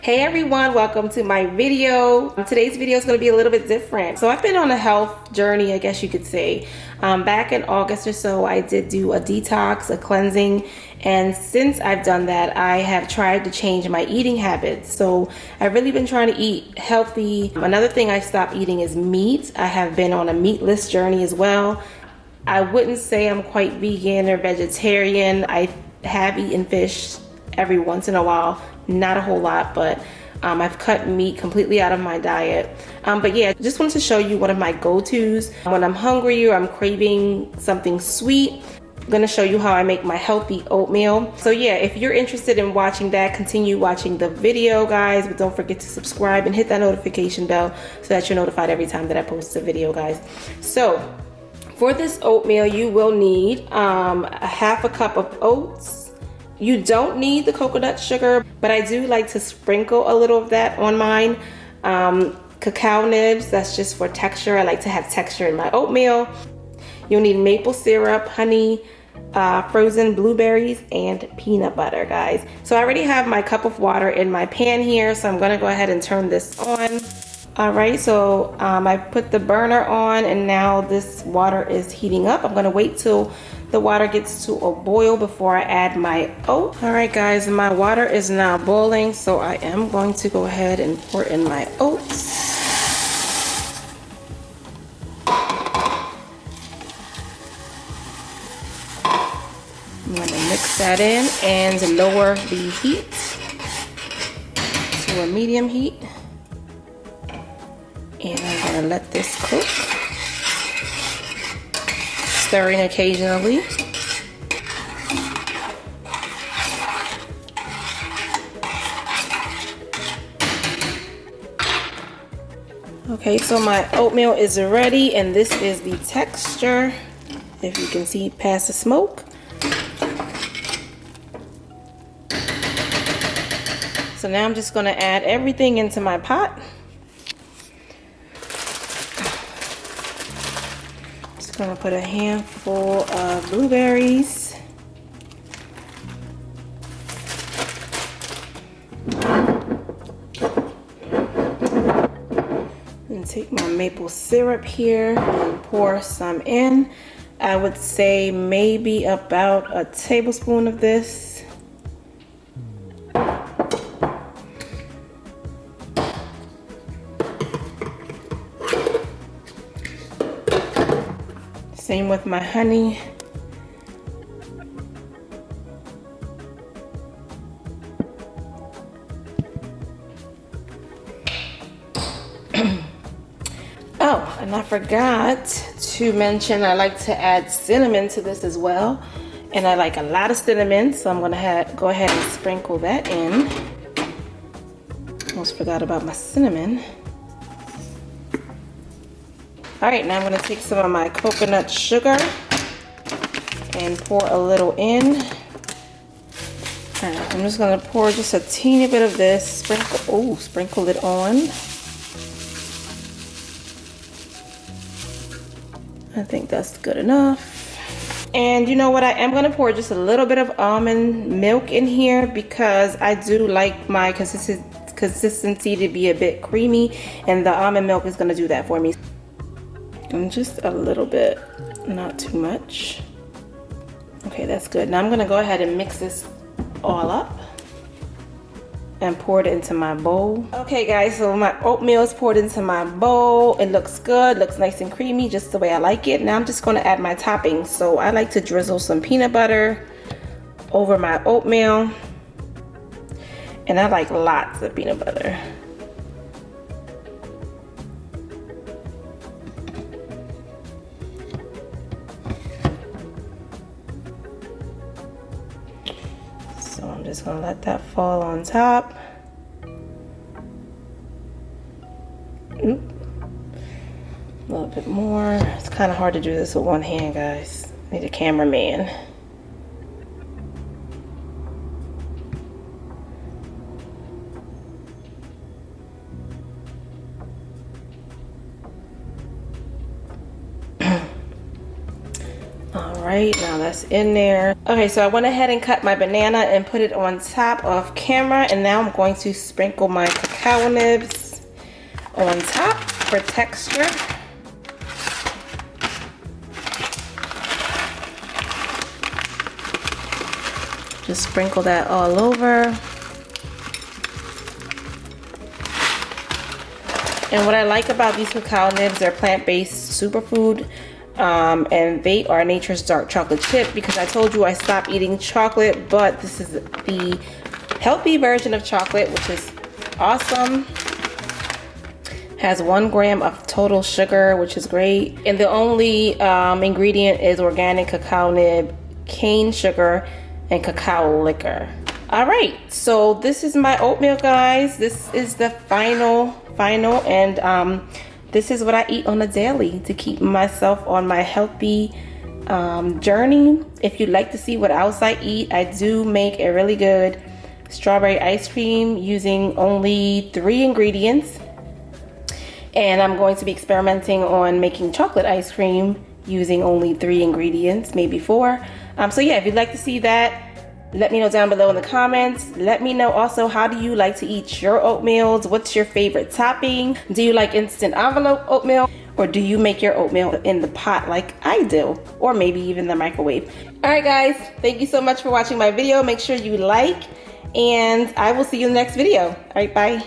Hey everyone, welcome to my video. Today's video is going to be a little bit different. So I've been on a health journey, I guess you could say. Back in August or so, I did do a detox, a cleansing, and since I've done that, I have tried to change my eating habits. So I've really been trying to eat healthy. Another thing I stopped eating is meat. I have been on a meatless journey as well. I wouldn't say I'm quite vegan or vegetarian. I have eaten fish every once in a while. Not a whole lot, but I've cut meat completely out of my diet. But yeah, just wanted to show you one of my go-tos. When I'm hungry or I'm craving something sweet, I'm gonna show you how I make my healthy oatmeal. So yeah, if you're interested in watching that, continue watching the video, guys. But don't forget to subscribe and hit that notification bell so that you're notified every time that I post a video, guys. So for this oatmeal, you will need a half a cup of oats. You don't need the coconut sugar, but I do like to sprinkle a little of that on mine. Cacao nibs, that's just for texture. I like to have texture in my oatmeal. You'll need maple syrup, honey, frozen blueberries, and peanut butter, guys. So I already have my cup of water in my pan here, so I'm gonna go ahead and turn this on. All right, so I put the burner on and now this water is heating up. I'm gonna wait till the water gets to a boil before I add my oat. All right, guys, my water is now boiling, so I am going to go ahead and pour in my oats. I'm gonna mix that in and lower the heat to a medium heat. And I'm gonna let this cook, stirring occasionally. Okay, so my oatmeal is ready, and this is the texture, if you can see past the smoke. So now I'm just gonna add everything into my pot. Gonna put a handful of blueberries, and take my maple syrup here and pour some in. I would say maybe about a tablespoon of this. Same with my honey. Oh, and I forgot to mention I like to add cinnamon to this as well. And I like a lot of cinnamon, so I'm gonna go ahead and sprinkle that in. Almost forgot about my cinnamon. All right, now I'm gonna take some of my coconut sugar and pour a little in. All right, I'm just gonna pour just a teeny bit of this, sprinkle it on. I think that's good enough. And you know what, I am gonna pour just a little bit of almond milk in here because I do like my consistency to be a bit creamy, and the almond milk is gonna do that for me. And just a little bit, not too much. Okay, that's good. Now I'm gonna go ahead and mix this all up and pour it into my bowl. Okay guys, so my oatmeal is poured into my bowl. It looks good, looks nice and creamy, just the way I like it. Now I'm just gonna add my toppings. So I like to drizzle some peanut butter over my oatmeal. And I like lots of peanut butter. So I'm just gonna let that fall on top. Oop. A little bit more. It's kind of hard to do this with one hand, guys. Need a cameraman. right, now that's in there. Okay, so I went ahead and cut my banana and put it on top of camera, and now I'm going to sprinkle my cacao nibs on top for texture. Just sprinkle that all over. And what I like about these cacao nibs, they're plant-based superfood, and they are Nature's dark chocolate chip, because I told you I stopped eating chocolate, but this is the healthy version of chocolate, which is awesome. Has 1 gram of total sugar, which is great. And the only ingredient is organic cacao nib, cane sugar, and cacao liquor. All right, so this is my oatmeal, guys. This is the final, and this is what I eat on a daily to keep myself on my healthy journey. If you'd like to see what else I eat, I do make a really good strawberry ice cream using only 3 ingredients. And I'm going to be experimenting on making chocolate ice cream using only 3 ingredients, maybe 4. So yeah, if you'd like to see that, let me know down below in the comments. Let me know also, how do you like to eat your oatmeals? What's your favorite topping? Do you like instant envelope oatmeal? Or do you make your oatmeal in the pot like I do? Or maybe even the microwave. All right, guys, thank you so much for watching my video. Make sure you like, and I will see you in the next video. All right, bye.